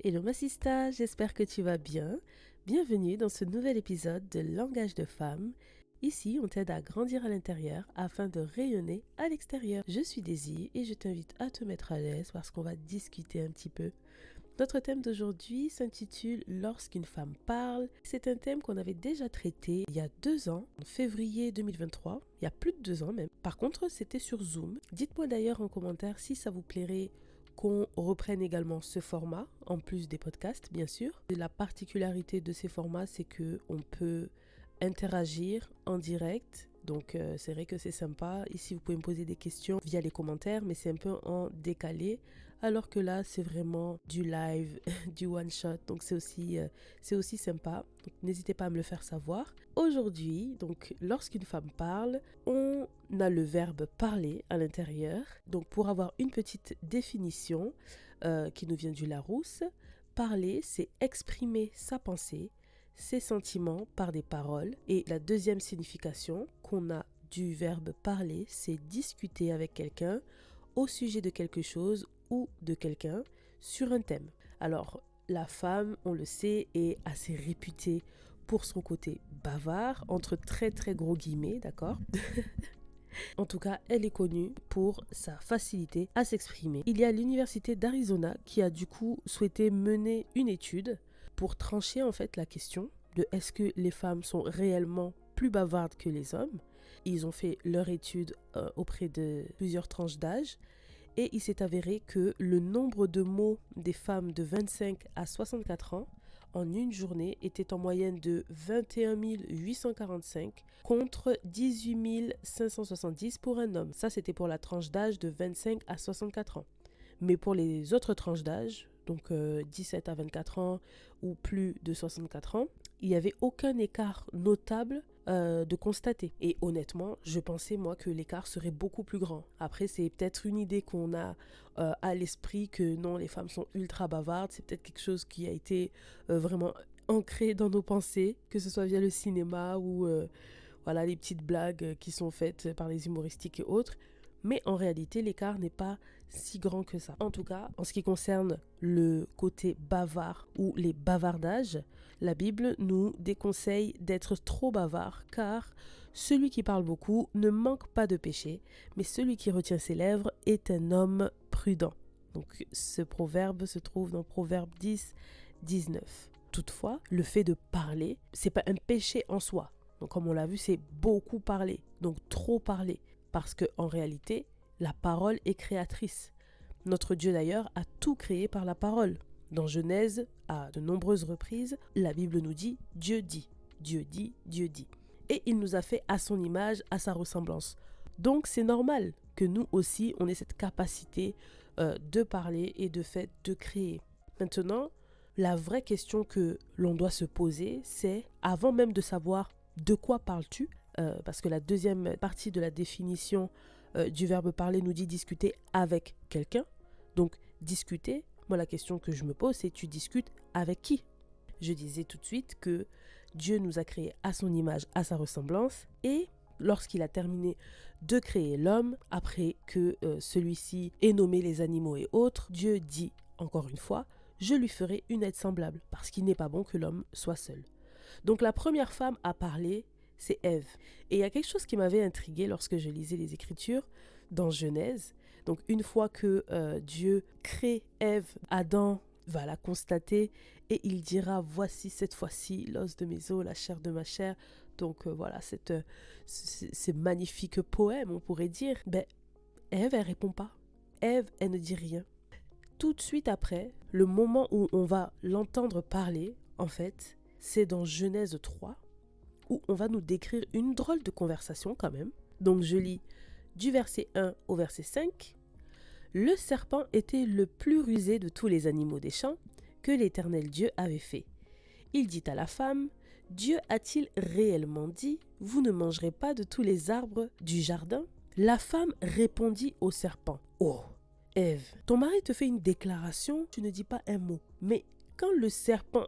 Hello ma sista, j'espère que tu vas bien. Bienvenue dans ce nouvel épisode de Langage de femme. Ici, on t'aide à grandir à l'intérieur afin de rayonner à l'extérieur. Je suis Daisy et je t'invite à te mettre à l'aise parce qu'on va discuter un petit peu. Notre thème d'aujourd'hui s'intitule Lorsqu'une femme parle. C'est un thème qu'on avait déjà traité il y a 2 ans, en février 2023, il y a plus de 2 ans même. Par contre, c'était sur Zoom. Dites-moi d'ailleurs en commentaire si ça vous plairait qu'on reprenne également ce format, en plus des podcasts, bien sûr. La particularité de ces formats, c'est qu'on peut interagir en direct. Donc, c'est vrai que c'est sympa. Ici, vous pouvez me poser des questions via les commentaires, mais c'est un peu en décalé. Alors que là, c'est vraiment du live, du one-shot. Donc, c'est aussi sympa. Donc, n'hésitez pas à me le faire savoir. Aujourd'hui, donc, lorsqu'une femme parle, on a le verbe parler à l'intérieur. Donc, pour avoir une petite définition qui nous vient du Larousse, parler, c'est exprimer sa pensée, ses sentiments par des paroles. Et la deuxième signification qu'on a du verbe parler, c'est discuter avec quelqu'un au sujet de quelque chose ou de quelqu'un sur un thème. Alors, la femme, on le sait, est assez réputée pour son côté bavard, entre très très gros guillemets, d'accord? En tout cas, elle est connue pour sa facilité à s'exprimer. Il y a l'université d'Arizona qui a du coup souhaité mener une étude pour trancher en fait la question de est-ce que les femmes sont réellement plus bavardes que les hommes. Ils ont fait leur étude auprès de plusieurs tranches d'âge et il s'est avéré que le nombre de mots des femmes de 25 à 64 ans en une journée était en moyenne de 21 845 contre 18 570 pour un homme. Ça, c'était pour la tranche d'âge de 25 à 64 ans. Mais pour les autres tranches d'âge, donc 17 à 24 ans ou plus de 64 ans, il n'y avait aucun écart notable de constater. Et honnêtement, je pensais moi que l'écart serait beaucoup plus grand. Après, c'est peut-être une idée qu'on a à l'esprit que non, les femmes sont ultra bavardes. C'est peut-être quelque chose qui a été vraiment ancré dans nos pensées, que ce soit via le cinéma ou voilà, les petites blagues qui sont faites par les humoristiques et autres. Mais en réalité, l'écart n'est pas si grand que ça. En tout cas, en ce qui concerne le côté bavard ou les bavardages, la Bible nous déconseille d'être trop bavard car celui qui parle beaucoup ne manque pas de péché, mais celui qui retient ses lèvres est un homme prudent. Donc ce proverbe se trouve dans Proverbe 10, 19. Toutefois, le fait de parler, c'est pas un péché en soi. Donc comme on l'a vu, c'est beaucoup parler, donc trop parler. Parce qu'en réalité, la parole est créatrice. Notre Dieu d'ailleurs a tout créé par la parole. Dans Genèse, à de nombreuses reprises, la Bible nous dit « Dieu dit, Dieu dit, Dieu dit ». Et il nous a fait à son image, à sa ressemblance. Donc c'est normal que nous aussi, on ait cette capacité de parler et de fait de créer. Maintenant, la vraie question que l'on doit se poser, c'est avant même de savoir de quoi parles-tu, parce que la deuxième partie de la définition du verbe parler nous dit discuter avec quelqu'un. Donc discuter, moi la question que je me pose c'est tu discutes avec qui? Je disais tout de suite que Dieu nous a créés à son image, à sa ressemblance et lorsqu'il a terminé de créer l'homme, après que celui-ci ait nommé les animaux et autres, Dieu dit encore une fois, je lui ferai une aide semblable parce qu'il n'est pas bon que l'homme soit seul. Donc la première femme à parler, c'est Ève. Et il y a quelque chose qui m'avait intriguée lorsque je lisais les Écritures dans Genèse. Donc une fois que Dieu crée Ève, Adam va la constater et il dira voici cette fois-ci l'os de mes os, la chair de ma chair. Donc voilà, ce magnifique poème, on pourrait dire. Ben, Ève, elle répond pas. Ève, elle ne dit rien. Tout de suite après, le moment où on va l'entendre parler, en fait, c'est dans Genèse 3, où on va nous décrire une drôle de conversation quand même. Donc je lis du verset 1 au verset 5. Le serpent était le plus rusé de tous les animaux des champs que l'Éternel Dieu avait fait. Il dit à la femme, Dieu a-t-il réellement dit, vous ne mangerez pas de tous les arbres du jardin? La femme répondit au serpent, oh, Ève, ton mari te fait une déclaration, tu ne dis pas un mot. Mais quand le serpent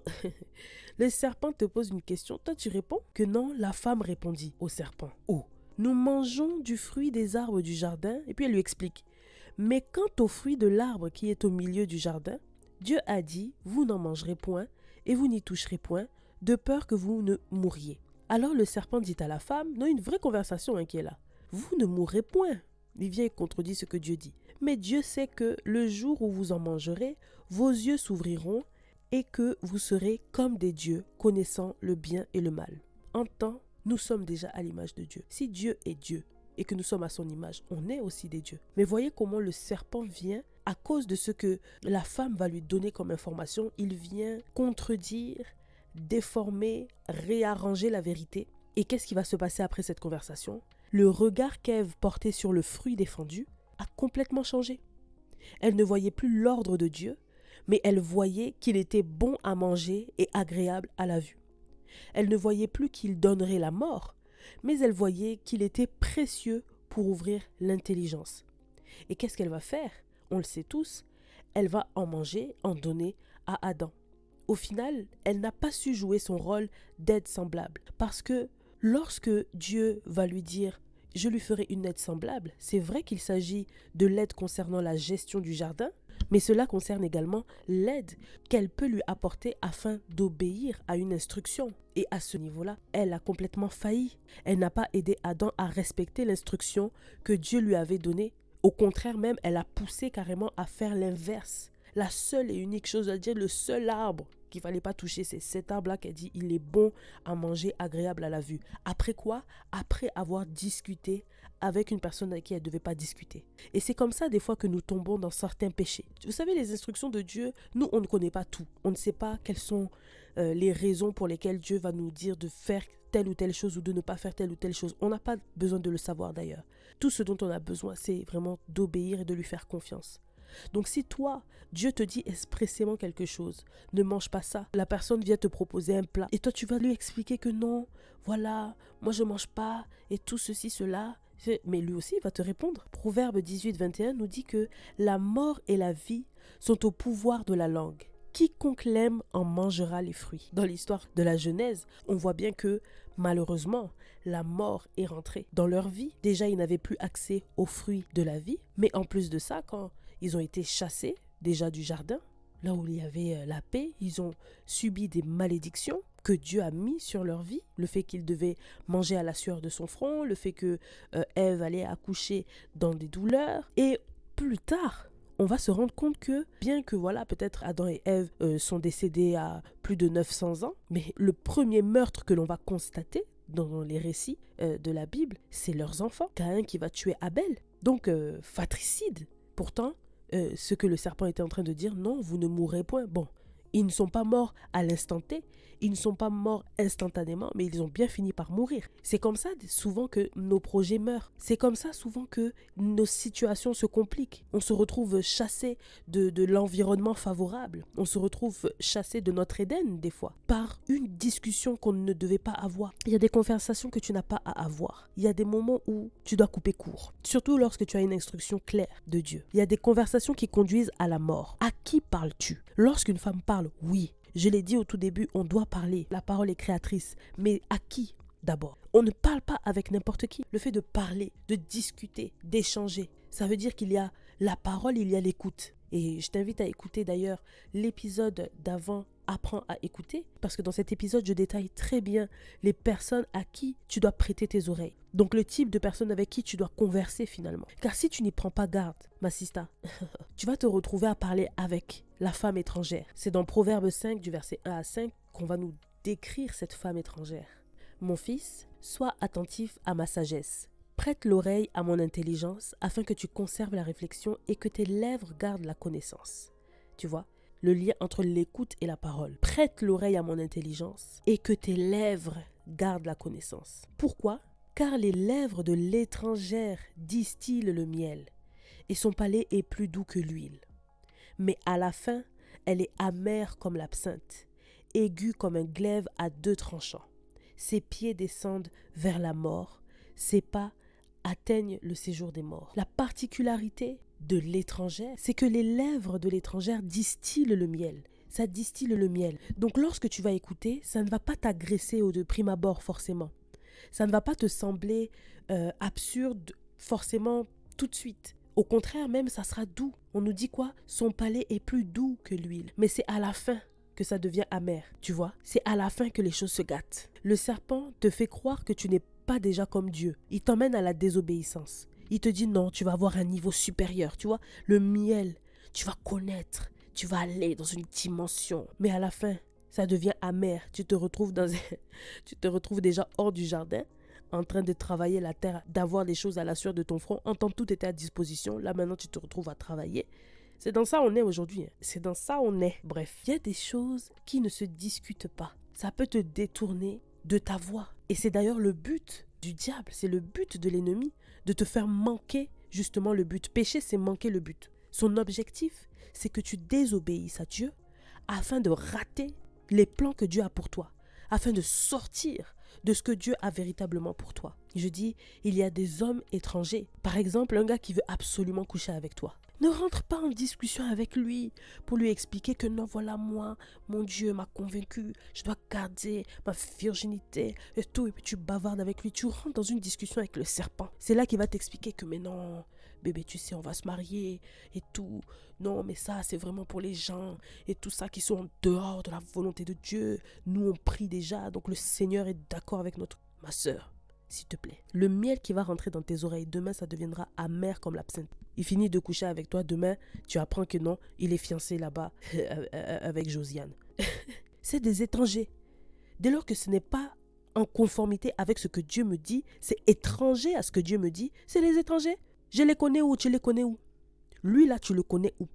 te pose une question, toi tu réponds que non, la femme répondit au serpent. Oh, nous mangeons du fruit des arbres du jardin. Et puis elle lui explique. Mais quant au fruit de l'arbre qui est au milieu du jardin, Dieu a dit, vous n'en mangerez point et vous n'y toucherez point, de peur que vous ne mouriez. Alors le serpent dit à la femme, non, une vraie conversation qui est là, vous ne mourrez point. Il vient et contredit ce que Dieu dit. Mais Dieu sait que le jour où vous en mangerez, vos yeux s'ouvriront et que vous serez comme des dieux, connaissant le bien et le mal. En temps, nous sommes déjà à l'image de Dieu. Si Dieu est Dieu et que nous sommes à son image, on est aussi des dieux. Mais voyez comment le serpent vient, à cause de ce que la femme va lui donner comme information, il vient contredire, déformer, réarranger la vérité. Et qu'est-ce qui va se passer après cette conversation? Le regard qu'Ève portait sur le fruit défendu a complètement changé. Elle ne voyait plus l'ordre de Dieu, mais elle voyait qu'il était bon à manger et agréable à la vue. Elle ne voyait plus qu'il donnerait la mort, mais elle voyait qu'il était précieux pour ouvrir l'intelligence. Et qu'est-ce qu'elle va faire? On le sait tous, elle va en manger, en donner à Adam. Au final, elle n'a pas su jouer son rôle d'aide semblable, parce que lorsque Dieu va lui dire « je lui ferai une aide semblable », c'est vrai qu'il s'agit de l'aide concernant la gestion du jardin, mais cela concerne également l'aide qu'elle peut lui apporter afin d'obéir à une instruction. Et à ce niveau-là, elle a complètement failli. Elle n'a pas aidé Adam à respecter l'instruction que Dieu lui avait donnée. Au contraire même, elle a poussé carrément à faire l'inverse. La seule et unique chose à dire, le seul arbre qu'il ne fallait pas toucher, c'est cet arbre-là qu'elle dit, il est bon à manger, agréable à la vue. Après quoi? Après avoir discuté avec une personne avec qui elle ne devait pas discuter. Et c'est comme ça des fois que nous tombons dans certains péchés. Vous savez, les instructions de Dieu, nous, on ne connaît pas tout. On ne sait pas quelles sont les raisons pour lesquelles Dieu va nous dire de faire telle ou telle chose ou de ne pas faire telle ou telle chose. On n'a pas besoin de le savoir d'ailleurs. Tout ce dont on a besoin, c'est vraiment d'obéir et de lui faire confiance. Donc si toi, Dieu te dit expressément quelque chose, ne mange pas ça, la personne vient te proposer un plat et toi tu vas lui expliquer que non, voilà, moi je mange pas et tout ceci, cela, mais lui aussi il va te répondre. Proverbe 18-21 nous dit que la mort et la vie sont au pouvoir de la langue. Quiconque l'aime en mangera les fruits. Dans l'histoire de la Genèse, on voit bien que malheureusement, la mort est rentrée dans leur vie. Déjà, ils n'avaient plus accès aux fruits de la vie, mais en plus de ça, quand ils ont été chassés déjà du jardin, là où il y avait la paix, ils ont subi des malédictions que Dieu a mis sur leur vie. Le fait qu'ils devaient manger à la sueur de son front, le fait que Ève allait accoucher dans des douleurs. Et plus tard, on va se rendre compte que, bien que voilà, peut-être Adam et Ève sont décédés à plus de 900 ans, mais le premier meurtre que l'on va constater dans les récits de la Bible, c'est leurs enfants. Caïn qui va tuer Abel. Donc, fratricide. Pourtant, ce que le serpent était en train de dire, non, vous ne mourrez point. Bon, ils ne sont pas morts à l'instant T, ils ne sont pas morts instantanément, mais ils ont bien fini par mourir. C'est comme ça souvent que nos projets meurent. C'est comme ça souvent que nos situations se compliquent. On se retrouve chassé de l'environnement favorable. On se retrouve chassé de notre Éden des fois par une discussion qu'on ne devait pas avoir. Il y a des conversations que tu n'as pas à avoir. Il y a des moments où tu dois couper court. Surtout lorsque tu as une instruction claire de Dieu. Il y a des conversations qui conduisent à la mort. À qui parles-tu? Lorsqu'une femme parle, oui. Je l'ai dit au tout début, on doit parler. La parole est créatrice. Mais à qui d'abord? On ne parle pas avec n'importe qui. Le fait de parler, de discuter, d'échanger, ça veut dire qu'il y a la parole, il y a l'écoute. Et je t'invite à écouter d'ailleurs l'épisode d'avant, Apprends à écouter, parce que dans cet épisode, je détaille très bien les personnes à qui tu dois prêter tes oreilles. Donc le type de personnes avec qui tu dois converser finalement. Car si tu n'y prends pas garde, ma sista, tu vas te retrouver à parler avec la femme étrangère. C'est dans Proverbe 5, du verset 1 à 5, qu'on va nous décrire cette femme étrangère. Mon fils, sois attentif à ma sagesse. Prête l'oreille à mon intelligence afin que tu conserves la réflexion et que tes lèvres gardent la connaissance. Tu vois, le lien entre l'écoute et la parole. Prête l'oreille à mon intelligence et que tes lèvres gardent la connaissance. Pourquoi? Car les lèvres de l'étrangère distillent le miel et son palais est plus doux que l'huile. Mais à la fin, elle est amère comme l'absinthe, aiguë comme un glaive à 2 tranchants. Ses pieds descendent vers la mort, ses pas atteignent le séjour des morts. La particularité de l'étrangère, c'est que les lèvres de l'étrangère distillent le miel. Ça distille le miel. Donc lorsque tu vas écouter, ça ne va pas t'agresser de prime abord forcément. Ça ne va pas te sembler absurde forcément tout de suite. Au contraire, même, ça sera doux. On nous dit quoi? Son palais est plus doux que l'huile. Mais c'est à la fin que ça devient amer, tu vois. C'est à la fin que les choses se gâtent. Le serpent te fait croire que tu n'es pas déjà comme Dieu. Il t'emmène à la désobéissance. Il te dit non, tu vas avoir un niveau supérieur, tu vois. Le miel, tu vas connaître, tu vas aller dans une dimension. Mais à la fin, ça devient amer. Tu te retrouves déjà hors du jardin, en train de travailler la terre, d'avoir des choses à la sueur de ton front. En temps tout était à disposition. Là maintenant, tu te retrouves à travailler. C'est dans ça on est aujourd'hui. C'est dans ça on est. Bref, il y a des choses qui ne se discutent pas. Ça peut te détourner de ta voie. Et c'est d'ailleurs le but du diable, c'est le but de l'ennemi, de te faire manquer justement le but. Péché, c'est manquer le but. Son objectif, c'est que tu désobéisses à Dieu afin de rater les plans que Dieu a pour toi, afin de sortir de ce que Dieu a véritablement pour toi. Je dis, il y a des hommes étrangers. Par exemple, un gars qui veut absolument coucher avec toi. Ne rentre pas en discussion avec lui pour lui expliquer que non, voilà moi, mon Dieu m'a convaincu, je dois garder ma virginité et tout. Et puis tu bavardes avec lui, tu rentres dans une discussion avec le serpent. C'est là qu'il va t'expliquer que mais non, bébé, tu sais, on va se marier et tout. Non, mais ça, c'est vraiment pour les gens et tout ça qui sont en dehors de la volonté de Dieu. Nous, on prie déjà, donc le Seigneur est d'accord avec ma sœur. S'il te plaît. Le miel qui va rentrer dans tes oreilles, demain, ça deviendra amer comme l'absinthe. Il finit de coucher avec toi, demain, tu apprends que non, il est fiancé là-bas avec Josiane. C'est des étrangers. Dès lors que ce n'est pas en conformité avec ce que Dieu me dit, c'est étranger à ce que Dieu me dit, c'est les étrangers. Je les connais où? Tu les connais où? Lui, là, tu le connais où?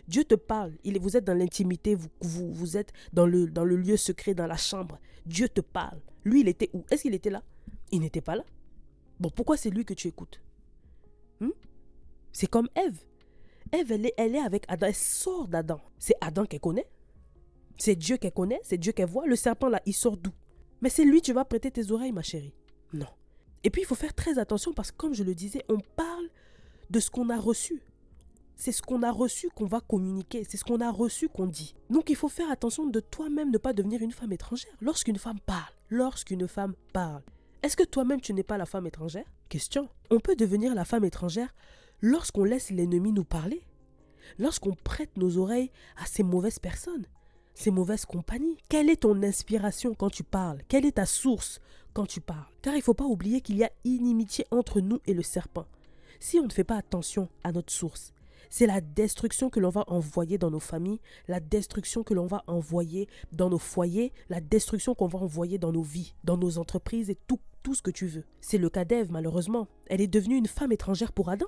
Dieu te parle, vous êtes dans l'intimité, vous êtes dans le lieu secret, dans la chambre. Dieu te parle. Lui, il était où? Est-ce qu'il était là? Il n'était pas là. Bon, pourquoi c'est lui que tu écoutes? C'est comme Ève. Ève, elle est avec Adam. Elle sort d'Adam. C'est Adam qu'elle connaît. C'est Dieu qu'elle connaît. C'est Dieu qu'elle voit. Le serpent, là, il sort d'où? Mais c'est lui, tu vas prêter tes oreilles, ma chérie. Non. Et puis, il faut faire très attention parce que, comme je le disais, on parle de ce qu'on a reçu. C'est ce qu'on a reçu qu'on va communiquer. C'est ce qu'on a reçu qu'on dit. Donc, il faut faire attention de toi-même, ne pas devenir une femme étrangère. Lorsqu'une femme parle, est-ce que toi-même, tu n'es pas la femme étrangère? Question. On peut devenir la femme étrangère lorsqu'on laisse l'ennemi nous parler, lorsqu'on prête nos oreilles à ces mauvaises personnes, ces mauvaises compagnies. Quelle est ton inspiration quand tu parles? Quelle est ta source quand tu parles? Car il ne faut pas oublier qu'il y a inimitié entre nous et le serpent. Si on ne fait pas attention à notre source, c'est la destruction que l'on va envoyer dans nos familles, la destruction que l'on va envoyer dans nos foyers, la destruction qu'on va envoyer dans nos vies, dans nos entreprises et tout ce que tu veux. C'est le cas d'Ève, malheureusement. Elle est devenue une femme étrangère pour Adam.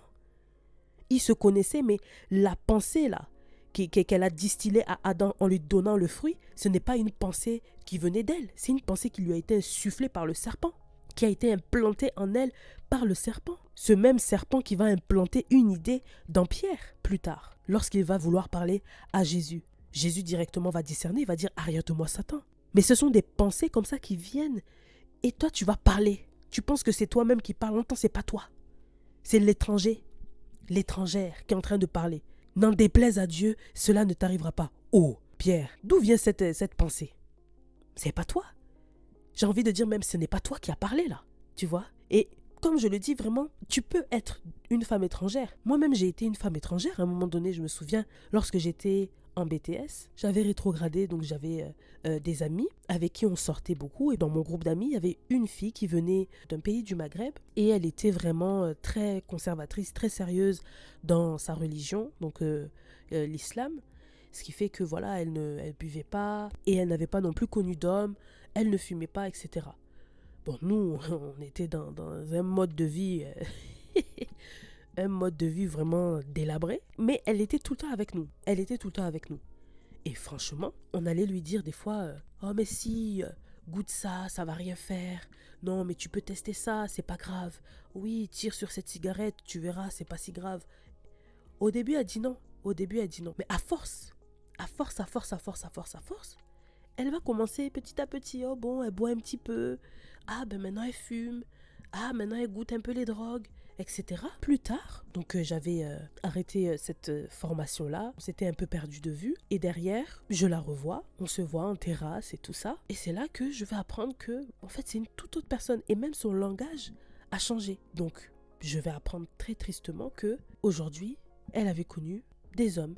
Ils se connaissaient, mais la pensée là qu'elle a distillée à Adam en lui donnant le fruit, ce n'est pas une pensée qui venait d'elle. C'est une pensée qui lui a été insufflée par le serpent, qui a été implantée en elle par le serpent. Ce même serpent qui va implanter une idée dans Pierre plus tard, lorsqu'il va vouloir parler à Jésus. Jésus directement va discerner, il va dire « Arrête de moi, Satan ». Mais ce sont des pensées comme ça qui viennent et toi tu vas parler. Tu penses que c'est toi-même qui parles, en même temps c'est pas toi. C'est l'étranger. L'étrangère qui est en train de parler. N'en déplaise à Dieu, cela ne t'arrivera pas. Oh, Pierre, d'où vient cette pensée? C'est pas toi. J'ai envie de dire même, ce n'est pas toi qui as parlé là. Tu vois? Et comme je le dis vraiment, tu peux être une femme étrangère. Moi-même, j'ai été une femme étrangère. À un moment donné, je me souviens, lorsque j'étais en BTS, j'avais rétrogradé, donc j'avais des amis avec qui on sortait beaucoup. Et dans mon groupe d'amis, il y avait une fille qui venait d'un pays du Maghreb et elle était vraiment très conservatrice, très sérieuse dans sa religion, donc l'islam. Ce qui fait que voilà, elle buvait pas et elle n'avait pas non plus connu d'homme, elle ne fumait pas, etc. Bon, nous, on était dans un mode de vie... un mode de vie vraiment délabré, mais elle était tout le temps avec nous. Elle était tout le temps avec nous. Et franchement, on allait lui dire des fois, oh mais si, goûte ça, ça va rien faire. Non, mais tu peux tester ça, c'est pas grave. Oui, tire sur cette cigarette, tu verras, c'est pas si grave. Au début, elle dit non. Mais à force, elle va commencer petit à petit. Oh bon, elle boit un petit peu. Ah ben maintenant elle fume. Ah maintenant elle goûte un peu les drogues, etc. Plus tard, donc j'avais arrêté cette formation-là. On s'était un peu perdu de vue. Et derrière, je la revois. On se voit en terrasse et tout ça. Et c'est là que je vais apprendre que, en fait, c'est une toute autre personne. Et même son langage a changé. Donc, je vais apprendre très tristement que aujourd'hui, elle avait connu des hommes.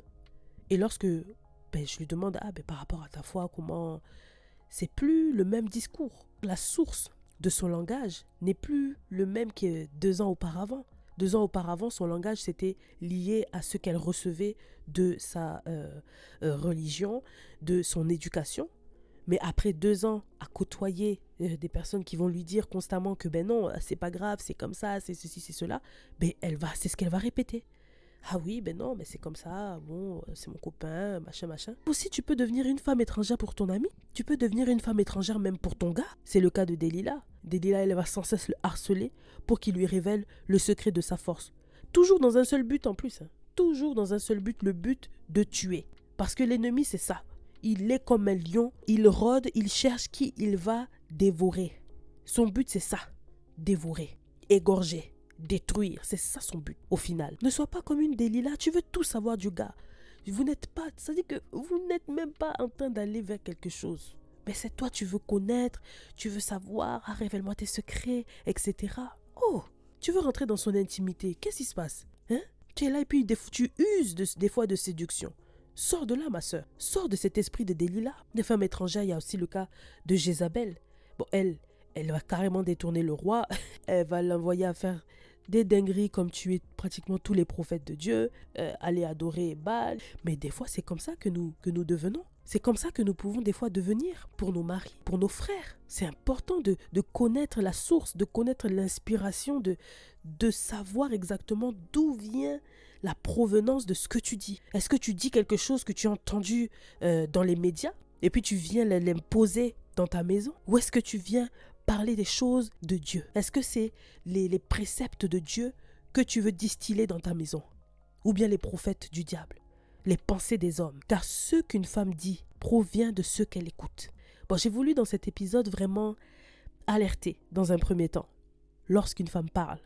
Et lorsque je lui demande, par rapport à ta foi, comment... C'est plus le même discours. La source de son langage n'est plus le même que 2 ans auparavant. 2 ans auparavant, son langage c'était lié à ce qu'elle recevait de sa religion, de son éducation. Mais après 2 ans à côtoyer des personnes qui vont lui dire constamment que non, c'est pas grave, c'est comme ça, c'est ceci, c'est cela, c'est ce qu'elle va répéter. Ah oui, non, mais c'est comme ça, bon, c'est mon copain, machin. Aussi, tu peux devenir une femme étrangère pour ton ami. Tu peux devenir une femme étrangère même pour ton gars. C'est le cas de Delilah. Delilah, elle va sans cesse le harceler pour qu'il lui révèle le secret de sa force. Toujours dans un seul but en plus. Toujours dans un seul but, le but de tuer. Parce que l'ennemi, c'est ça. Il est comme un lion, il rôde, il cherche qui il va dévorer. Son but, c'est ça. Dévorer, égorger. Détruire, c'est ça son but au final. Ne sois pas comme une Delilah, tu veux tout savoir du gars. Vous n'êtes pas, c'est-à-dire que vous n'êtes même pas en train d'aller vers quelque chose. Mais c'est toi, tu veux connaître, tu veux savoir, révèle-moi tes secrets, etc. Oh, tu veux rentrer dans son intimité, qu'est-ce qui se passe? Tu es là et puis tu uses des fois de séduction. Sors de là, ma soeur, sors de cet esprit de Delilah. Des femmes étrangères, il y a aussi le cas de Jézabel. Bon, elle va carrément détourner le roi, elle va l'envoyer à faire des dingueries comme tuer pratiquement tous les prophètes de Dieu, aller adorer Baal. Mais des fois, c'est comme ça que nous devenons. C'est comme ça que nous pouvons des fois devenir pour nos maris, pour nos frères. C'est important de connaître la source, de connaître l'inspiration, de savoir exactement d'où vient la provenance de ce que tu dis. Est-ce que tu dis quelque chose que tu as entendu dans les médias et puis tu viens l'imposer dans ta maison? Ou est-ce que tu viens parler des choses de Dieu? Est-ce que c'est les préceptes de Dieu que tu veux distiller dans ta maison? Ou bien les prophètes du diable, les pensées des hommes? Car ce qu'une femme dit provient de ce qu'elle écoute. Bon, j'ai voulu dans cet épisode vraiment alerter dans un premier temps, lorsqu'une femme parle.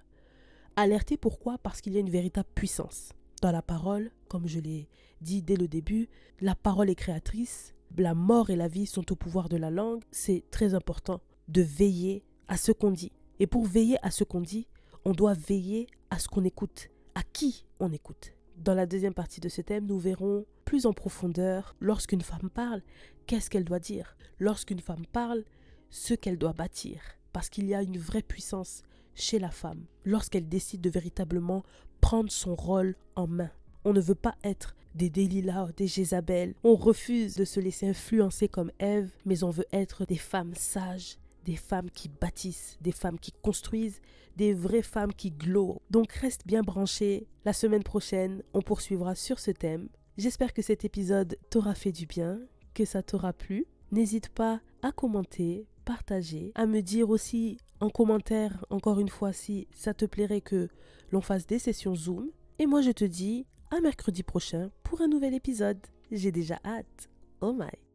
Alerter pourquoi? Parce qu'il y a une véritable puissance dans la parole. Comme je l'ai dit dès le début, la parole est créatrice. La mort et la vie sont au pouvoir de la langue. C'est très important de veiller à ce qu'on dit. Et pour veiller à ce qu'on dit, on doit veiller à ce qu'on écoute, à qui on écoute. Dans la deuxième partie de ce thème, nous verrons plus en profondeur, lorsqu'une femme parle, qu'est-ce qu'elle doit dire? Lorsqu'une femme parle, ce qu'elle doit bâtir. Parce qu'il y a une vraie puissance chez la femme, lorsqu'elle décide de véritablement prendre son rôle en main. On ne veut pas être des Delilah, des Jézabel. On refuse de se laisser influencer comme Ève, mais on veut être des femmes sages, des femmes qui bâtissent, des femmes qui construisent, des vraies femmes qui glowent. Donc reste bien branché. La semaine prochaine, on poursuivra sur ce thème. J'espère que cet épisode t'aura fait du bien, que ça t'aura plu. N'hésite pas à commenter, partager, à me dire aussi en commentaire, encore une fois, si ça te plairait que l'on fasse des sessions Zoom. Et moi, je te dis à mercredi prochain pour un nouvel épisode. J'ai déjà hâte. Oh my!